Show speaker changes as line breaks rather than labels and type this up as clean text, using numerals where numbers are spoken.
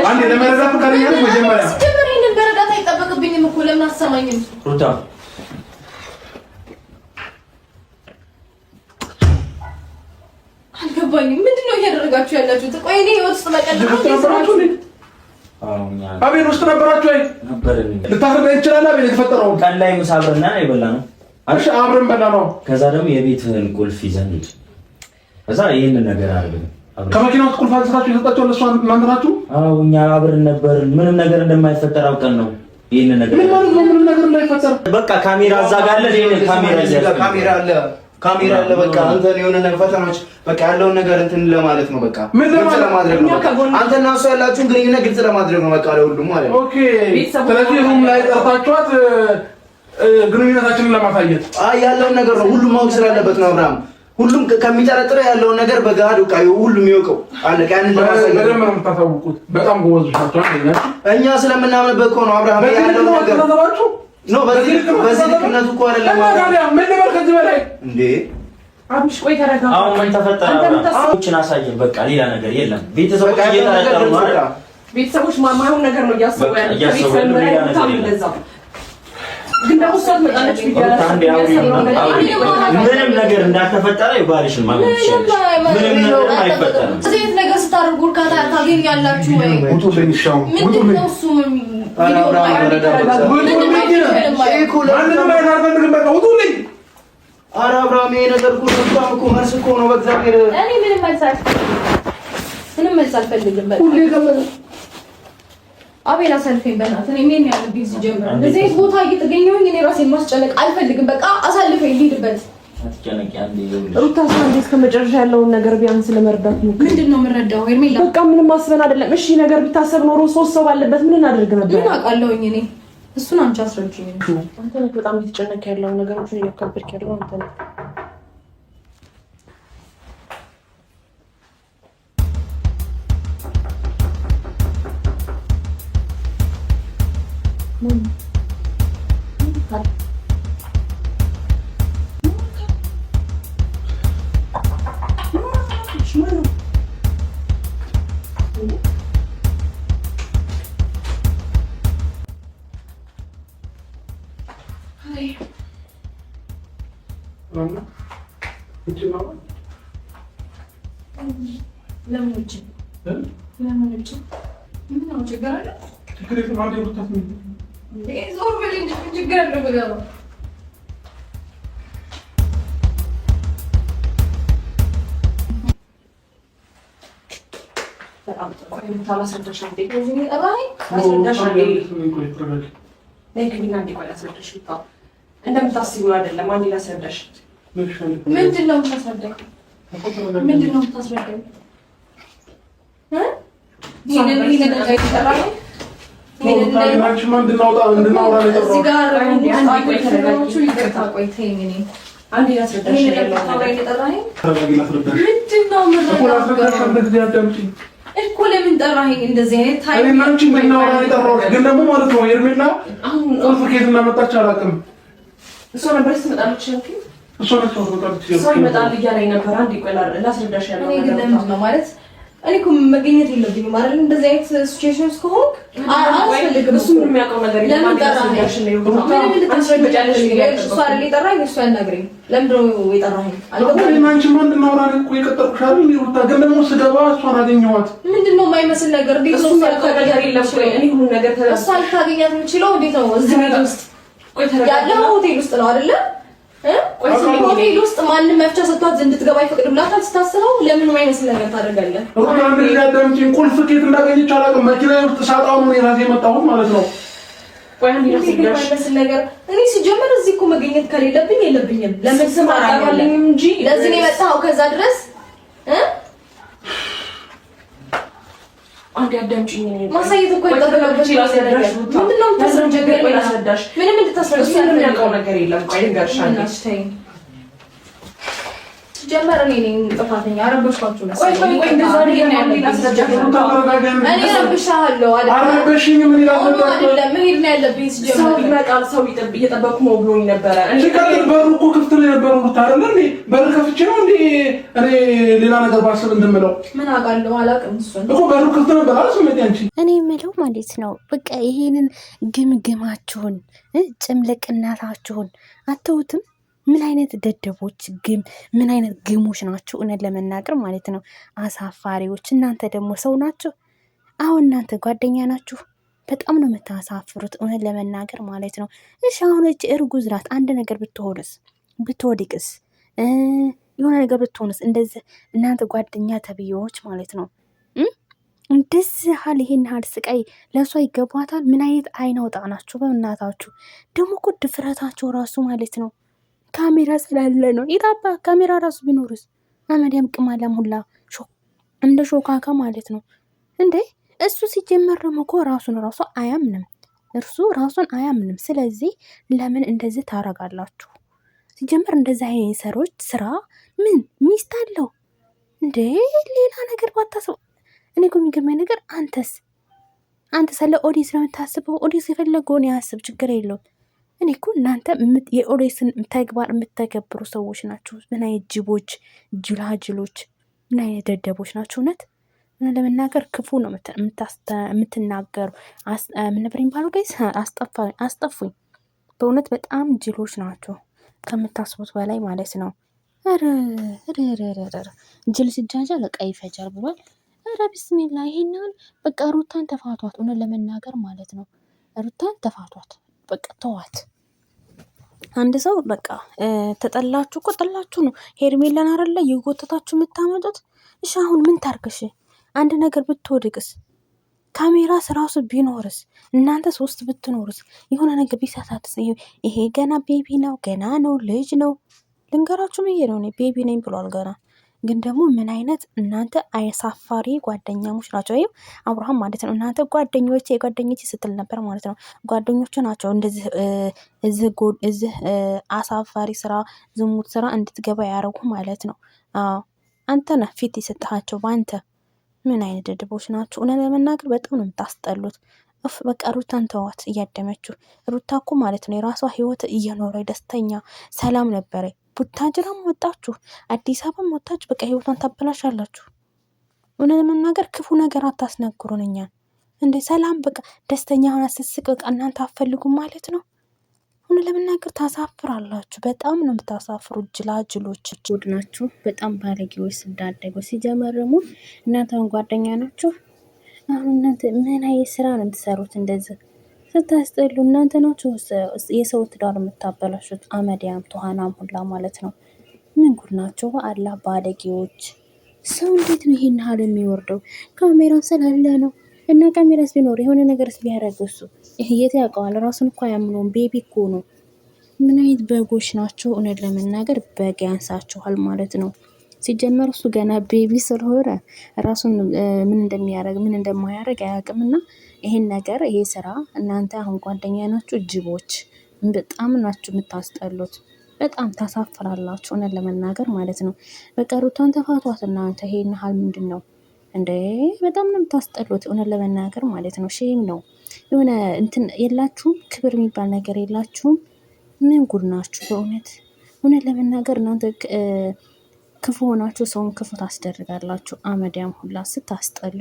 አንዴ ለመረዳት ፈቃደኛ ነሽ? መጀመሪያ
ይሄንን በረዳት አይጠበቅብኝም እኮ ለምን አሰማኝም?
ሩታ
አልገባኝም። ምንድነው እያደረጋችሁ ያላችሁት? ቆይ እኔ ህይወት ውስጥ መቀለድ
አቤል ውስጥ ነበራችሁ ወይ?
ነበርን።
ልታስረዳ ይችላል። አቤል የተፈጠረው
ቀን ላይ ምሳ አብረን የበላነው።
እሺ አብረን በላነው።
ከዛ ደግሞ የቤትህን ቁልፍ ይዘን ሂድ። ከዛ ይሄንን ነገር አድርገን
ከመኪናው ውስጥ ቁልፍ አንስታችሁ የሰጣችሁ ለእሷ እናንተ ናችሁ?
አዎ እኛ አብረን ነበርን። ምንም ነገር እንደማይፈጠር አውቀን ነው ይሄንን ነገር።
ምን ማለት ነው ምንም ነገር እንዳይፈጠር?
በቃ ካሜራ እዛ ጋር አለ። ይሄንን
ካሜራ አለ። በቃ አንተ የሆነ ነገር ፈተናዎች በቃ ያለውን ነገር እንትን ለማለት ነው። በቃ
ምን
ለማድረግ ነው። አንተ እና እሷ ያላችሁን ግንኙነት ግልጽ ለማድረግ ነው። በቃ ለሁሉም ማለት ነው።
ኦኬ። ስለዚህ ሩም ላይ ጠርታችኋት ግንኙነታችንን ለማሳየት
ያለውን ነገር ነው ሁሉም ማወቅ ስላለበት ነው። አብርሃም ሁሉም ከሚጠረጥረው ያለውን ነገር በጋድ በቃ ሁሉም ይወቀው አለ። ያንን ለማሳየት
በደንብ ነው የምታሳውቁት። በጣም ጎበዞች ናቸው።
እኛ ስለምናምንበት እኮ ነው። አብርሃም ያለውን ነገር ነው። በዚህ ልክነቱ እኮ አይደለም።
ምን ልበል ከዚህ በላይ
እንዴ?
አብሽ ቆይ ተረጋጋ።
አሁን ምን ተፈጠረ? አሁን አሳየን። በቃ ሌላ ነገር የለም። ቤተሰቦች እየተረጋጉ ነው አይደል?
ቤተሰቦች ማማውን ነገር ነው እያሰቡ ያለው። ግን ደግሞ ሰው መጣለች ቢያላስ
ምንም ነገር እንዳልተፈጠረ ይባልሽን ማለት ይችላል። ምንም ነገር አይፈጠርም።
እዚህ ነገር ስታደርጉ እርካታ ታገኛላችሁ ወይ?
ውጡልኝ ሻው
ምንድነው እሱ
ኧረ አብርሃም ይሄ ነገር እኮ በጣም እኮ መልስ እኮ ነው። በእግዚአብሔር
እኔ ምንም መልስ አልፈልግም። አቤል አሳልፈኝ በእናትህ። እኔ ምን ያለብኝ ሲጀምር እንደዚህ ቦታ እየተገኘሁኝ እኔ ራሴን ማስጨነቅ አልፈልግም። በቃ አሳልፈኝ ልሂድበት።
አትጨነቂ። አንዴ
ሩታ ሳንዴ እስከ መጨረሻ ያለውን ነገር ቢያንስ ለመርዳት ነው።
ምንድነው የምረዳው? ሄርሜላ
በቃ ምንም አስበን አይደለም። እሺ ነገር ቢታሰብ ኖሮ 3 ሰው ባለበት ምን እናደርግ ነበር?
ምን አውቃለሁኝ እኔ። እሱን አንቺ አስረጅኝ።
አንተ ነህ በጣም እየተጨነቀ ያለው ነገሮችን እያከበድክ ያለው አንተ ነህ።
እንደምታስቢው አይደለም። አንዴ ላስረዳሽ። ምንድነው የምታስረዳኝ? ምንድነው የምታስረዳኝ? እኮ ለምን ጠራኸኝ? እንደዚህ አይነት ታይም
ግን ደግሞ ማለት ነው ሄርሜላ ቁልፍ ከየት እንዳመጣች አላውቅም።
እሷ ነበር ስትመጣለች
እሷ
ይመጣል እያለኝ ነበር። አንዴ ቆይ ላስረዳሽ ያለው
ነገር ነው ማለት እኔ እኮ መገኘት የለብኝም ማለት እንደዚህ አይነት ሲቹዌሽን ውስጥ ከሆንክ አያስፈልግም።
እሱ ምንም የሚያውቀው ነገር የለም።
ለምን ጠራኸኝ? እሱ አይደል የጠራኸኝ? እሱ ያናግረኝ። ለምንድን ነው የጠራኸኝ?
ግን ደግሞ ስገባ እሷን አገኘኋት።
ምንድን ነው የማይመስል ነገር? እንዴት ነው እሷ ልታገኛት የምችለው? እንዴት ነው እዚህ ቤት ውስጥ ያለው ሆቴል ውስጥ ነው አይደለ? ሆቴል ውስጥ ማንም መፍቻ ሰጥቷት እንድትገባ ይፈቅድላታል ስታስበው? ለምን የማይመስል ነገር ታደርጋለህ?
ቁልፍ ከየት እንዳገኘች አላውቅም። መኪና ውስጥ ሳጣው ነው የራሴ የመጣሁት ማለት ነው።
የማይመስል ነገር እኔ ሲጀምር እዚህ እኮ መገኘት ከሌለብኝ የለብኝም። ለምን ስም አራጋለኝ እንጂ ለዚህ ነው የመጣኸው ከዛ ድረስ
አንዴ አዳምጪኝ።
ማሳየት እኮ ይጠበቅብሽ። ምንድነው የምታስረዳኝ? ምንም እንድታስረዳኝ
የሚያውቀው ነገር የለም። ቆይ ልንገርሽ።
ጀመረ እኔ ነኝ ጥፋተኛ። አረበሽኳችሁ ነው። ቆይ እንደዛ ነው እኔ ረብሻለሁ አይደል?
አረበሽኝ ምን ይላል?
አይደለም መሄድ ነው ያለብኝ። ሲጀመር ሰው ይመጣል፣ ሰው እየጠበቅኩ ነው ብሎኝ ነበረ።
እሺ ካለ በሩ እኮ ክፍት ነው የነበረው አይደል እንዴ? በር ከፍቼ ነው እንዴ እኔ ሌላ ነገር ባስብ እንደምለው
ምን አውቃለሁ? አላውቅም። እሱን
እኮ በሩ ክፍት ነበር አልሰማኝ አንቺ።
እኔ የምለው ማለት ነው በቃ ይሄንን ግምግማችሁን ጭምልቅናታችሁን አተውትም። ምን አይነት ደደቦች ምን አይነት ግሞች ናችሁ? እውነት ለመናገር ማለት ነው አሳፋሪዎች። እናንተ ደግሞ ሰው ናችሁ? አሁን እናንተ ጓደኛ ናችሁ? በጣም ነው የምታሳፍሩት እውነት ለመናገር ማለት ነው። እሺ አሁን እቺ እርጉዝ ናት። አንድ ነገር ብትሆንስ ብትወድቅስ የሆነ ነገር ብትሆንስ? እንደዚህ እናንተ ጓደኛ ተብዬዎች ማለት ነው እንደዚህ ሀል ይሄን ሀል ስቃይ ለእሷ ይገባታል? ምን አይነት አይን አውጣ ናችሁ በእናታችሁ። ደግሞ እኮ ድፍረታቸው ራሱ ማለት ነው ካሜራ ስላለ ነው። የታባ ካሜራ ራሱ ቢኖርስ አመዲያም ቅማላም ሁላ እንደ ሾካካ ማለት ነው እንዴ። እሱ ሲጀመር ደግሞ እኮ ራሱን አያምንም። እርሱ ራሱን አያምንም። ስለዚህ ለምን እንደዚህ ታረጋላችሁ? ሲጀመር እንደዚህ አይነት ሰሮች ስራ ምን ሚስት አለው እንዴ? ሌላ ነገር ባታስቡ። እኔ እኮ የሚገርመኝ ነገር አንተ ስለ ኦዲስ ነው የምታስበው። ኦዲስ የፈለገውን ያስብ፣ ችግር የለውም። እኔ እኮ እናንተ የኦዲስን ተግባር የምትተገብሩ ሰዎች ናቸው። ምን አይነት ጅቦች፣ ጅላጅሎች፣ ምን አይነት ደደቦች ናቸው። እውነት ለመናገር ክፉ ነው የምትናገሩ። ምን ነበር የሚባለው ጋይስ? አስጠፉኝ። በእውነት በጣም ጅሎች ናቸው ከምታስቡት በላይ ማለት ነው። ጅል ሲጃጃ ለቃ ይፈጃል ብሏል። ኧረ ቢስሚላ ይሄንን በቃ ሩታን ተፋቷት። እውነት ለመናገር ማለት ነው ሩታን ተፋቷት። በቃ ተዋት። አንድ ሰው በቃ ተጠላችሁ እኮ ጠላችሁ ነው። ሄርሜላን አይደለ የጎተታችሁ የምታመጡት። እሺ አሁን ምን ታርግሽ? አንድ ነገር ብትወድቅስ? ካሜራ ራሱ ቢኖርስ? እናንተ 3 ብትኖርስ? የሆነ ነገር ቢሳሳትስ? ይሄ ገና ቤቢ ነው፣ ገና ነው፣ ልጅ ነው። ልንገራችሁ ብዬ ነው። እኔ ቤቢ ነኝ ብሏል ገና። ግን ደግሞ ምን አይነት እናንተ አሳፋሪ ጓደኛሞች ናቸው። ይኸው አብርሃም ማለት ነው እናንተ የጓደኞች ስትል ነበር ማለት ነው። ጓደኞቹ ናቸው እንደዚህ እዚህ አሳፋሪ ስራ፣ ዝሙት ስራ እንድትገባ ያደረጉ ማለት ነው። አንተ ነህ ፊት የሰጠሃቸው በአንተ። ምን አይነት ደድቦች ናቸው? እውነት ለመናገር በጣም ነው የምታስጠሉት። በቃ ሩታን ተዋት። እያደመችው ሩታ እኮ ማለት ነው የራሷ ህይወት እየኖረ ደስተኛ ሰላም ነበረ። ቡታጅራም ወጣችሁ፣ አዲስ አበባም ወጣችሁ፣ በቃ ህይወቷን ታበላሻላችሁ። እውነት ለመናገር ክፉ ነገር አታስነግሩን እኛን እንዴ። ሰላም በቃ ደስተኛ ሆና ስትስቅ በቃ እናንተ አትፈልጉም ማለት ነው። እውነት ለመናገር ታሳፍራላችሁ። በጣም ነው የምታሳፍሩ። ጅላጅሎች ጉድ ናችሁ። በጣም ባለጌዎች ስዳደጉ። ሲጀመርሙ እናንተን ጓደኛ ናችሁ። አሁን እናንተ ምን አይነት ስራ ነው የምትሰሩት? እንደዚህ ስታስጠሉ እናንተ ናችሁ የሰው ትዳር የምታበላሹት። አመዲያም ተኋናም ሁላ ማለት ነው። ምን ጉድ ናቸው? በአላህ ባለጌዎች። ሰው እንዴት ነው ይሄን ያህል የሚወርደው? ካሜራ ስላለ ነው። እና ካሜራስ ቢኖር የሆነ ነገርስ ቢያደርግ እሱ የት ያውቀዋል? ራሱን እኮ አያምነውም። ቤቢ እኮ ነው። ምን አይነት በጎች ናቸው? እውነት ለመናገር በግ ያንሳችኋል ማለት ነው። ሲጀመር እሱ ገና ቤቢ ስለሆነ ራሱን ምን እንደሚያደርግ ምን እንደማያደርግ አያውቅምና ይሄን ነገር ይሄ ስራ እናንተ አሁን ጓደኛ ናችሁ። ጅቦች በጣም ናችሁ የምታስጠሉት። በጣም ታሳፍራላችሁ እውነት ለመናገር ማለት ነው። በቃ ሩታን ተፋቷት እናንተ። ይሄን ያህል ምንድን ነው እንዴ? በጣም ነው የምታስጠሉት እውነት ለመናገር ማለት ነው። ሼም ነው። የሆነ እንትን የላችሁም፣ ክብር የሚባል ነገር የላችሁም። ምን ጉድ ናችሁ በእውነት። እውነት ለመናገር እናንተ ክፉ ሆናችሁ ሰውን ክፉ ታስደርጋላችሁ። አመዲያም ሁላ ስታስጠሉ